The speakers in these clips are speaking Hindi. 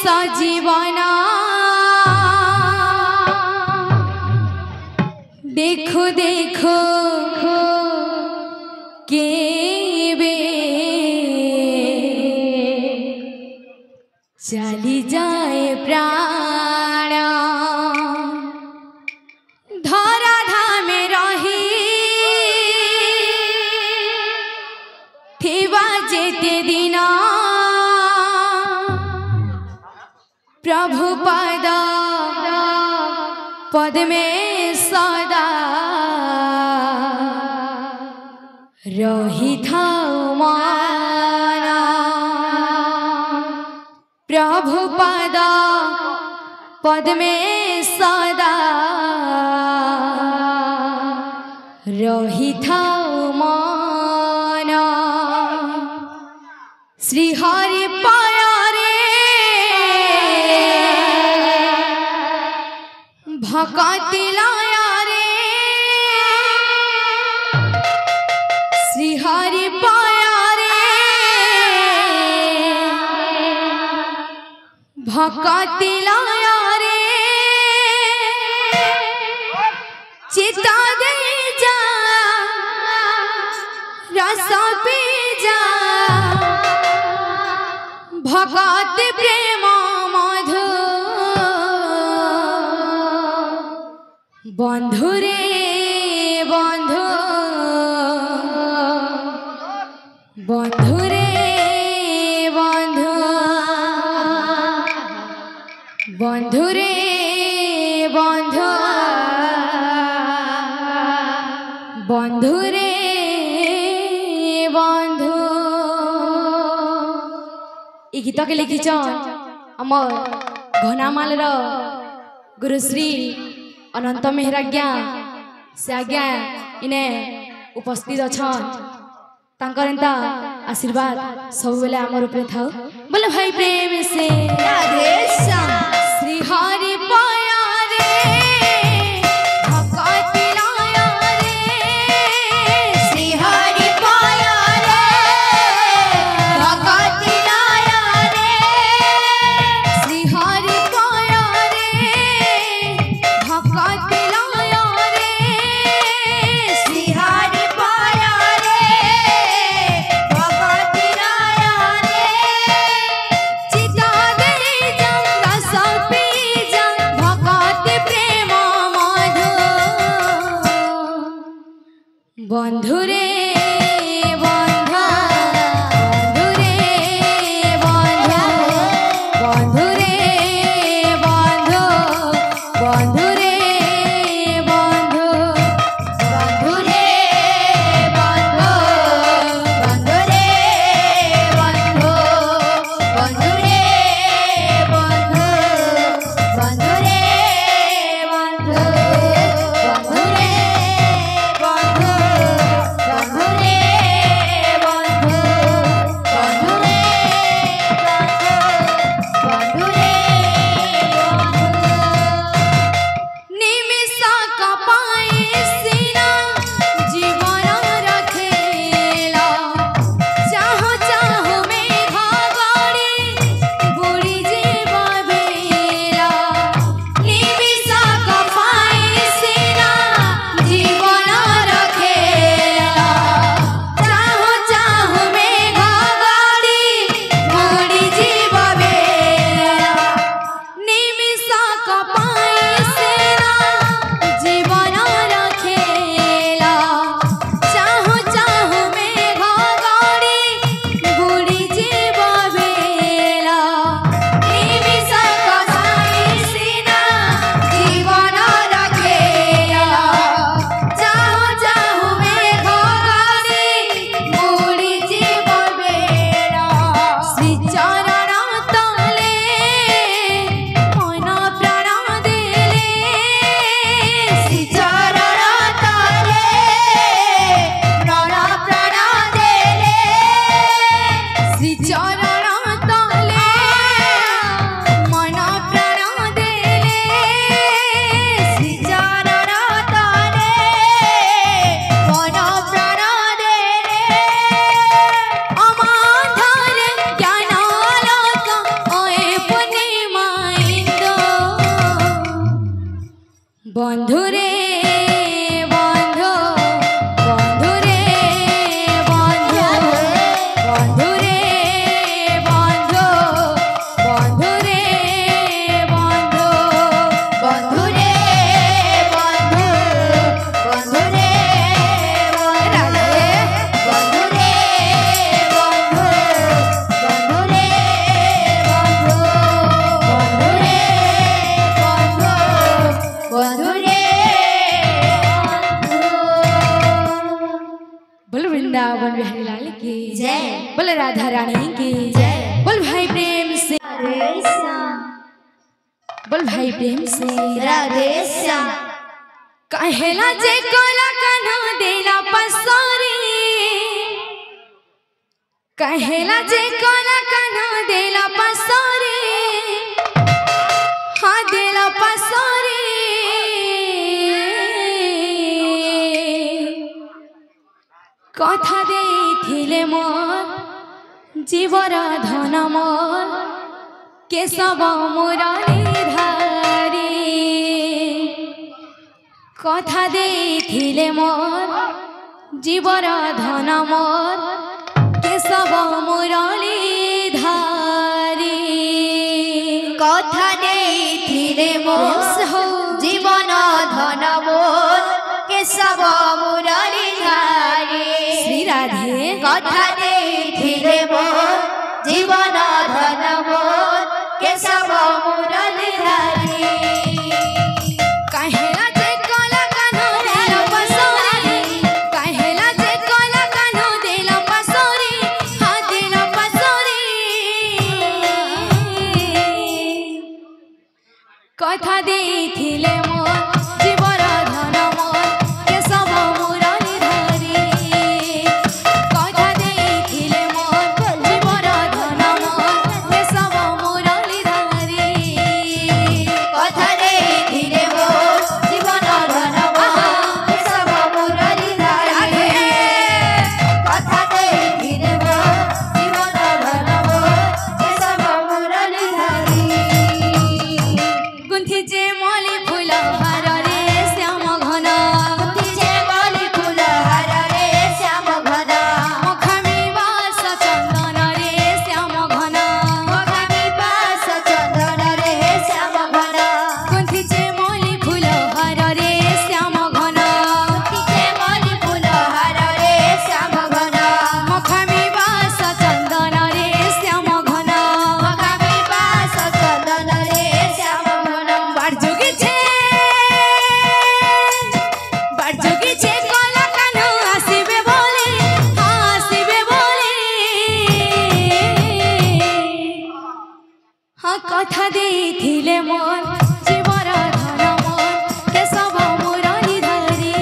सजीवना देखो देखो के बे चली जाए प्राण धरा धामे रही थिबा जेते दिना प्रभु पद में सदा रही था माना प्रभु पद में सदा रही था माना श्री हरि पाया रे भक्ति लाया रे श्री हरि पाया रे भक्ति लाया रे चिता दे जा रस पी जा भगत प्रेम मधु बंधु रे बंधु बंधु रे बंधु बंधु रे बंधु बंधु रे बंधु ये गीत के लिखिछन अमर घनामाल गुरुश्री अनंत मेहराज्ञा से आज्ञा इने उपस्थित अच्छन तांकर एंता आशीर्वाद सब बेले आमर ऊपर थाउ बोले भाई प्रेम से राधे श्याम श्री हरि पाया रे भक्ति लाया रे श्री हरि पाया रे भक्ति लाया रे श्री हरि पाया रे भक्ति लाया रे श्री हरि पाया रे भक्ति लाया रे चिता दे जा रस पी जा भक्ति प्रेम मधु बंधु रे बंधु बंधु रे बंधु बंधु रे बंधु बंधु रे बंधु बंधु रे बंधु बंधु रे बंधु बंधु रे बंधु बंधु रे बंधु बंधु रे बंधु बोल राधा रानी की जय। बोल भाई प्रेम से बोल भाई प्रेम से राधे श्याम। कहेला जे कोला कान्हा देला पसारी, कहेला जे कोला कान्हा देला पसारी, हाँ देला पसारी। कथा देथिले मोर जीवर धन मोर केशव मुरारी धारी। कथा देथिले मोर जीवर धन मोर केशव मुरारी धारी। कथा देथिले मोर जीवन धन मोर केशव मुरारी धारी। श्री राधे कथा देथिले मोर जीवन धन मोर केशव मुरारी धारी। कहेला जे कोला कान्हा देला पसारी, कहेला जे कोला कान्हा देला पसारी, हाँ देला पसारी। कथा देथिले मोर जीवर धन मोर केशव मुरारी धारी। कथा देथिले मोर जीवर धन मोर केशव मुरारी धारी। कथा देथिले मोर जीवन धन मोर केशव मुरारी धारी। कथा देथिले मोर जीवन धन मोर केशव मुरारी धारी। गुंथी जे मली फूल हार रे श्याम घन, गुंथी जे मली फूल हार रे श्याम घन। मखामी बास चंदन रे श्याम घन, मखामी बास चंदन रे श्याम घन। गुंथी जे मली फूल हार रे श्याम घन, गुंथी जे मली फूल हार रे श्याम घन। मखामी बास चंदन रे श्याम घन। मखामी बास चंदन रे श्याम घन। बारजुगी छे कोला कान्हा आसिबे बोले, हाँ आसिबे बोले। हाँ कथा देथिले मोर जीवर धन मोर केशव मुरारी धारी।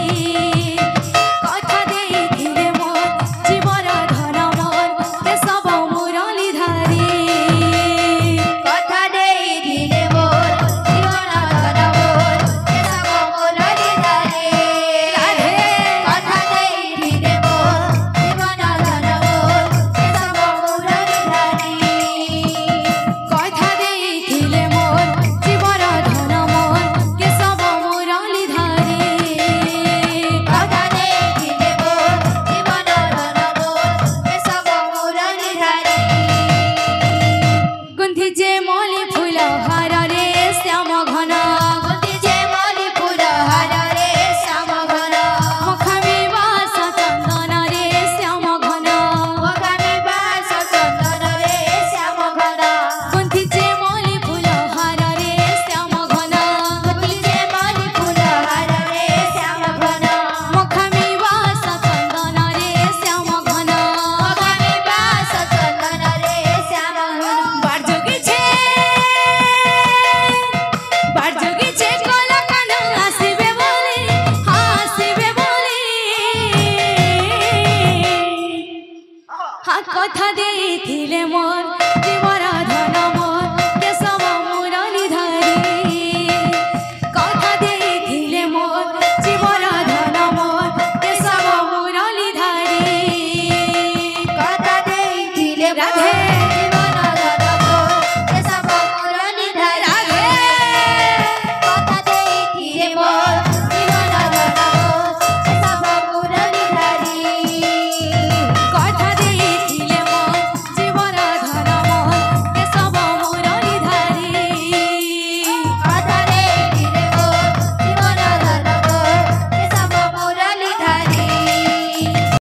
कथा देथिले मोर जीवर धन मोर केशव मुरारी धारी। कथा देथिले मोर जीवन धन मोर केशव मुरारी धारी। राधे कथा देथिले मोर जीवन धन मोर केशव मुरारी धारी। कथा देथिले मोर जीवर धन मोर केशव मुरारी धारी। कथा देथिले मोर जीवन धन मोर केशव मुरारी धारी। गुंथी जे मली फूल